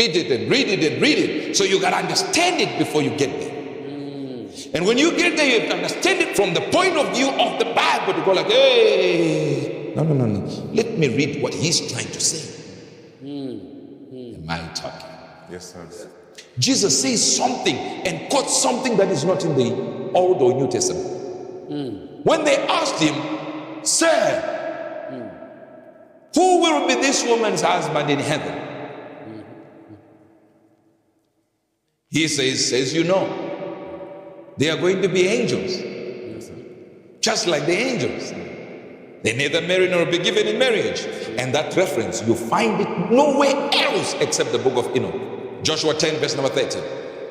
Read it and read it and read it. So you got to understand it before you get there. And when you get there, you have to understand it from the point of view of the Bible. To go like, hey, no. Let me read what he's trying to say. Am I talking? Yes, sir. Jesus says something and quotes something that is not in the Old or New Testament. When they asked him, sir, who will be this woman's husband in heaven? He says, you know, they are going to be angels. Yes, Just like the angels. They neither marry nor be given in marriage. And that reference, you find it nowhere else except the book of Enoch. Joshua 10, verse number 13.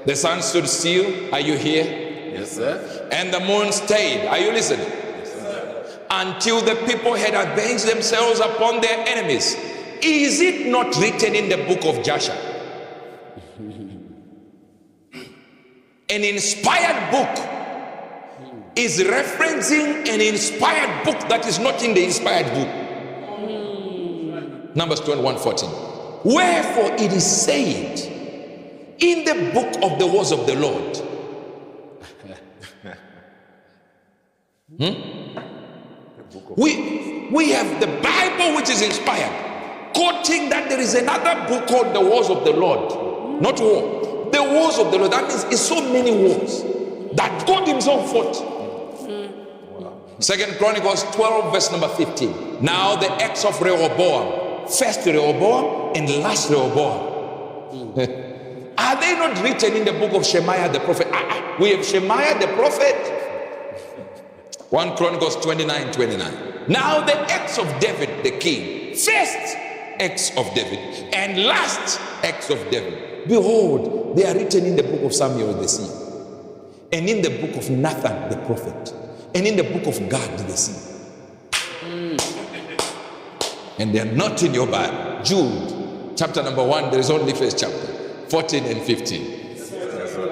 The sun stood still. Are you here? Yes, sir. And the moon stayed. Are you listening? Yes, sir. Until the people had avenged themselves upon their enemies. Is it not written in the book of Joshua? An inspired book is referencing an inspired book that is not in the inspired book. Numbers 21:14. Wherefore it is said in the book of the words of the Lord. We have the Bible which is inspired, quoting that there is another book called the words of the Lord, not war. The wars of the Lord. That means it's so many wars that God himself fought. Second Chronicles 12, verse number 15. Now the acts of Rehoboam, first Rehoboam and last Rehoboam. Are they not written in the book of Shemaiah the prophet? We have Shemaiah the prophet. 1 Chronicles 29:29. Now the acts of David the king, first acts of David and last acts of David. Behold, they are written in the book of Samuel the seer, and in the book of Nathan the prophet, and in the book of Gad the seer. And they are not in your Bible. Jude, chapter number 1, there is only first chapter, 14 and 15.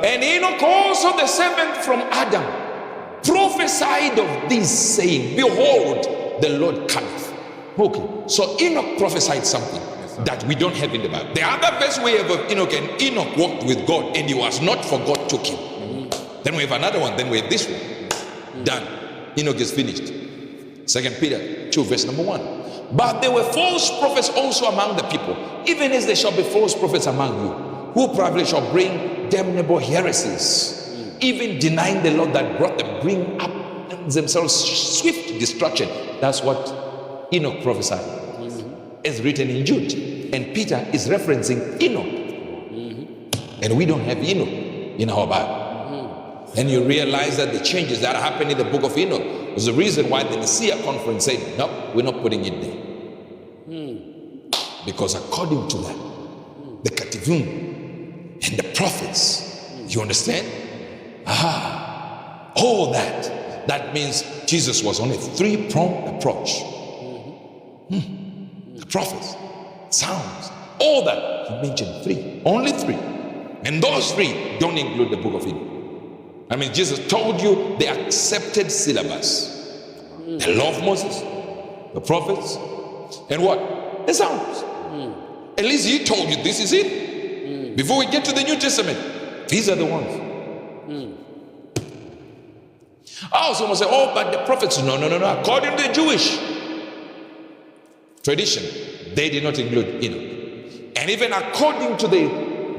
And Enoch also the seventh from Adam prophesied of this, saying, behold, the Lord cometh. Okay, so Enoch prophesied something that we don't have in the Bible. The other verse we have of Enoch, and Enoch walked with God, and he was not, for God took him. Then we have another one, then we have this one. Done. Enoch is finished. 2 Peter 2, verse number 1. But there were false prophets also among the people, even as there shall be false prophets among you, who probably shall bring damnable heresies, even denying the Lord that brought them, bring up themselves swift destruction. That's what Enoch prophesied. Is written in Jude, and Peter is referencing Enoch, and we don't have Enoch in our Bible. And you realize that the changes that happened in the book of Enoch was the reason why the Nicaea conference said, no, we're not putting it there, because according to that, the Ketuvim and the prophets, you understand, all that means Jesus was on a three-pronged approach. Prophets, sounds, all that. He mentioned three, only three. And those three don't include the book of Enoch. I mean, Jesus told you the accepted syllabus. The law of Moses, the prophets, and what? The Psalms. At least he told you this is it. Before we get to the New Testament, these are the ones. Oh, someone say, oh, but the prophets, no. According to the Jewish tradition, they did not include Enoch. And even according to the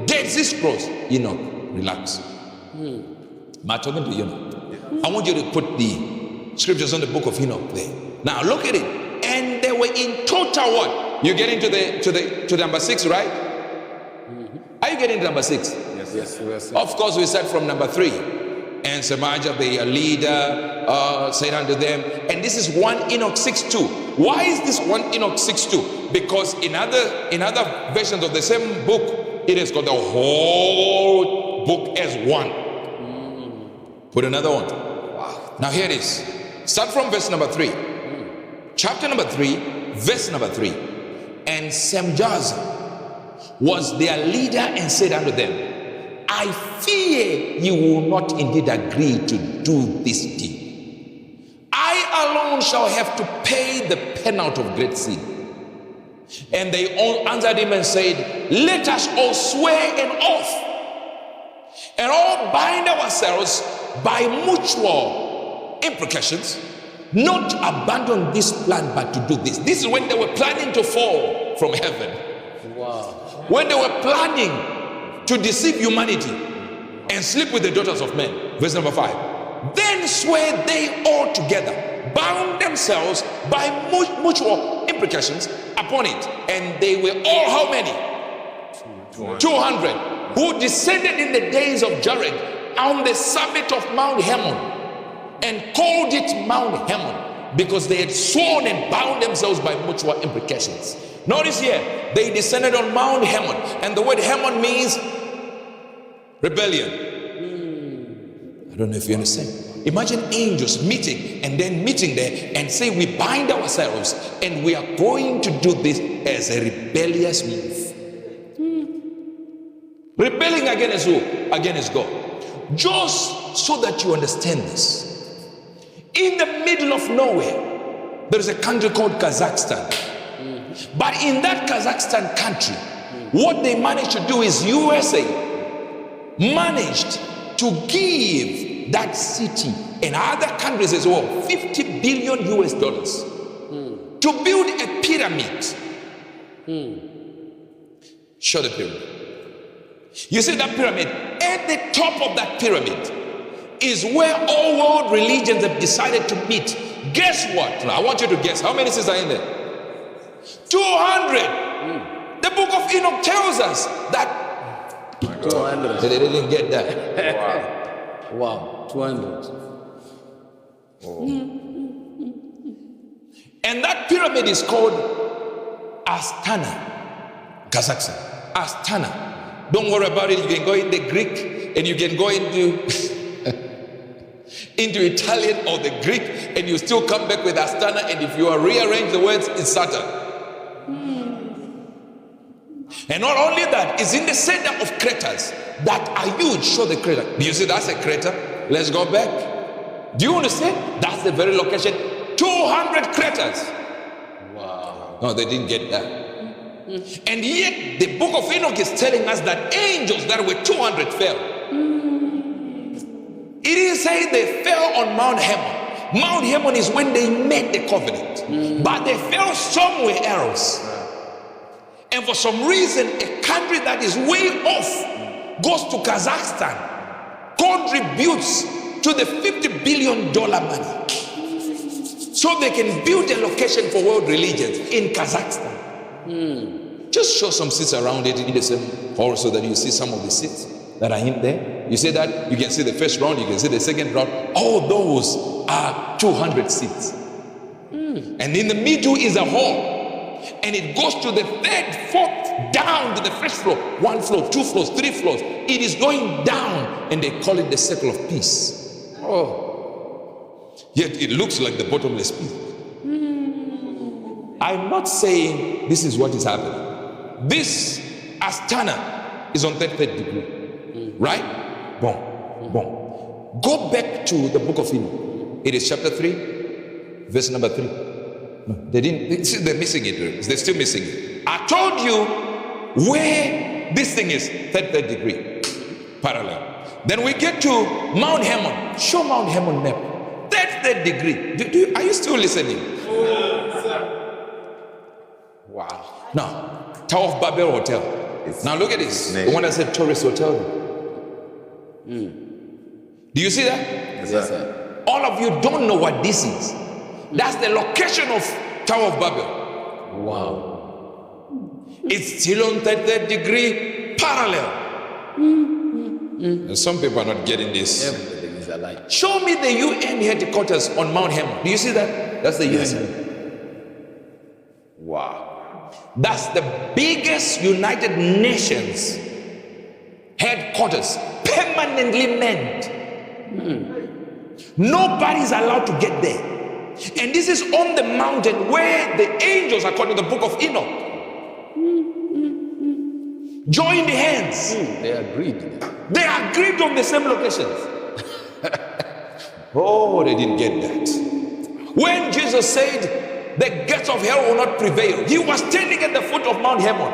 Dead Sea Scrolls, Enoch, relax. Am I talking to Enoch? I want you to put the scriptures on the book of Enoch there. Now look at it. And they were in total what? You're getting to number 6, right? Are you getting to number 6? Yes. Of course, we start from number 3. And Samajah, the leader, said unto them, and this is 1 Enoch 6:2. Why is this 1 Enoch 6:2? Because in other versions of the same book, it has got the whole book as one. Put another one. Wow. Now here it is. Start from verse number 3. Chapter number 3, verse number 3. And Samajah was their leader and said unto them, I fear you will not indeed agree to do this deed. I alone shall have to pay the penalty of great sin. And they all answered him and said, let us all swear an oath and all bind ourselves by mutual imprecations, not abandon this plan, but to do this. This is when they were planning to fall from heaven. Wow. When they were planning to deceive humanity and sleep with the daughters of men. Verse number 5. Then swear they all together, bound themselves by mutual imprecations upon it. And they were all how many? 200. Who descended in the days of Jared on the summit of Mount Hermon, and called it Mount Hermon, because they had sworn and bound themselves by mutual imprecations. Notice here, they descended on Mount Hermon, and the word Hermon means rebellion. I don't know if you understand. Imagine angels meeting and then meeting there and say, we bind ourselves and we are going to do this as a rebellious move. Rebelling against who? Against God. Just so that you understand this. In the middle of nowhere, there is a country called Kazakhstan. But in that Kazakhstan country, what they managed to do is USA managed to give that city and other countries as well $50 billion to build a pyramid. Show the pyramid. You see that pyramid? At the top of that pyramid is where all world religions have decided to meet. Guess what? Now, I want you to guess. How many sisters are in there? 200. The book of Enoch tells us that 200. they didn't get that. Wow. 200. Oh. And that pyramid is called Astana, Kazakhstan. Astana. Don't worry about it. You can go in the Greek and you can go into into Italian or the Greek, and you still come back with Astana, and if you rearrange the words, it's Saturn. And not only that, it's in the center of craters that are huge. Show the crater. Do you see that's a crater? Let's go back. Do you understand? That's the very location. 200 craters. Wow. No, they didn't get that. And yet the book of Enoch is telling us that angels that were 200 fell. It didn't say they fell on Mount Hermon. Mount Hermon is when they made the covenant. But they fell somewhere else. And for some reason, a country that is way off goes to Kazakhstan, contributes to the $50 billion money, so they can build a location for world religions in Kazakhstan. Just show some seats around it in the same hall so that you see some of the seats that are in there. You see that? You can see the first round, you can see the second round. All those are 200 seats. And in the middle is a hall. And it goes to the third, fourth, down to the first floor. 1 floor, 2 floors, 3 floors. It is going down, and they call it the circle of peace. Oh. Yet it looks like the bottomless pit. I'm not saying this is what is happening. This Astana is on 33rd degree. Right? Boom. Boom. Go back to the book of Enoch. It is chapter 3, verse number 3. No, they didn't. They're missing it. They're still missing it. I told you where this thing is, 33rd degree, parallel. Then we get to Mount Hermon. Show Mount Hermon map. 33rd degree. Are you still listening? Wow. Now, Tower of Babel Hotel. Now look at this. The one that said tourist hotel. Do you see that? Yes, sir. All of you don't know what this is. That's the location of Tower of Babel. Wow. It's still on 33rd degree, parallel. And some people are not getting this. Everything is alike. Show me the UN headquarters on Mount Hermon. Do you see that? That's the UN. Wow. That's the biggest United Nations headquarters, permanently manned. Nobody's allowed to get there. And this is on the mountain where the angels, according to the book of Enoch, joined hands. They agreed. They agreed on the same locations. Oh, they didn't get that. When Jesus said, the gates of hell will not prevail. He was standing at the foot of Mount Hermon.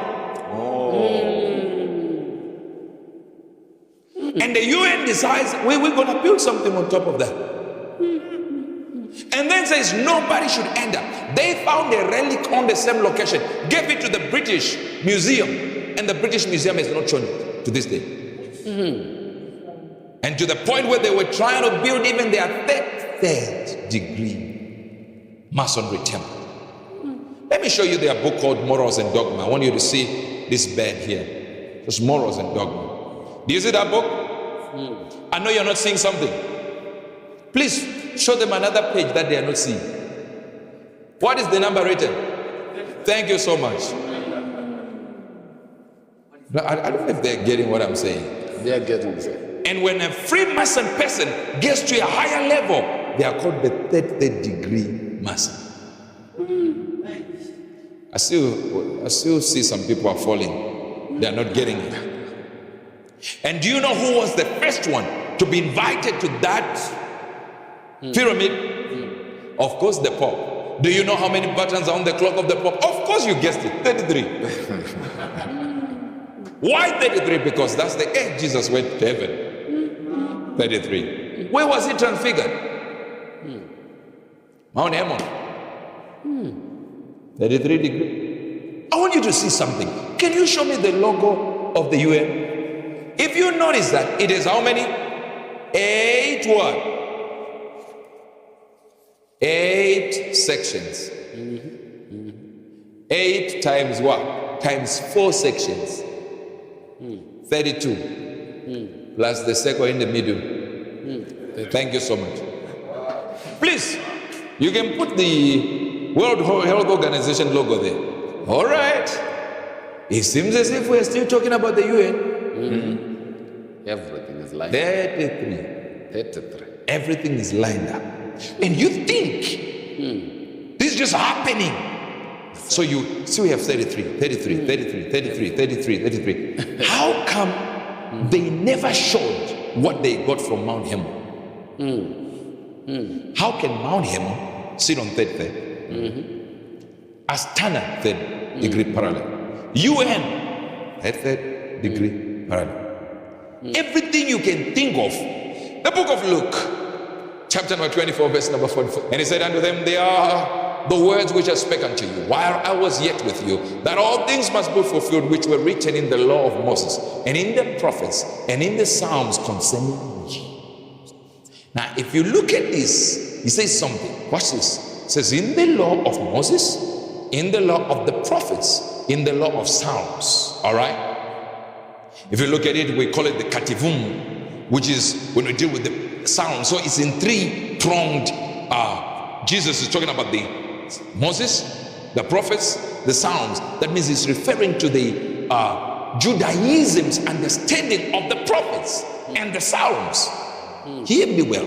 And the UN decides, we're going to build something on top of that. And then says nobody should enter. They found a relic on the same location, gave it to the British Museum, and the British Museum has not shown it to this day. And to the point where they were trying to build even their third degree masonry temple. Let me show you their book called Morals and Dogma. I want you to see this bed here. It's Morals and Dogma. Do you see that book? I know you're not seeing something. Please show them another page that they are not seeing. What is the number written? Thank you so much. No, I don't know if they're getting what I'm saying. They are getting it. And when a Freemason person gets to a higher level, they are called the third degree Mason. I still see some people are falling. They are not getting it. And do you know who was the first one to be invited to that pyramid? Of course, the Pope. Do you know how many buttons are on the clock of the Pope? Of course, you guessed it, 33. Why 33? Because that's the age Jesus went to heaven. 33. Where was he transfigured? Mount Hermon. 33 degrees. I want you to see something. Can you show me the logo of the UN? If you notice that it is how many? 8 what? 8 sections. 8 times what? Times 4 sections. 32. Plus the circle in the middle. Thank you so much. Please, you can put the World Health Organization logo there. All right. It seems as if we're still talking about the UN. Everything is lined 33. 33. Everything is lined up. And you think this is just happening. So you see we have 33, 33, 33, 33, 33, 33. How come they never showed what they got from Mount Hermon? How can Mount Hermon sit on third? Astana, third degree parallel. UN, third degree parallel. Everything you can think of. The book of Luke, chapter number 24, verse number 44. And he said unto them, they are the words which I spake unto you while I was yet with you, that all things must be fulfilled which were written in the law of Moses, and in the prophets, and in the Psalms concerning me. Now, if you look at this, he says something. Watch this. It says, in the law of Moses, in the law of the prophets, in the law of Psalms. All right? If you look at it, we call it the Kativum, which is when we deal with the Psalms. So it's in 3-pronged. Jesus is talking about the Moses, the prophets, the Psalms. That means he's referring to the Judaism's understanding of the prophets and the Psalms. Hear me well.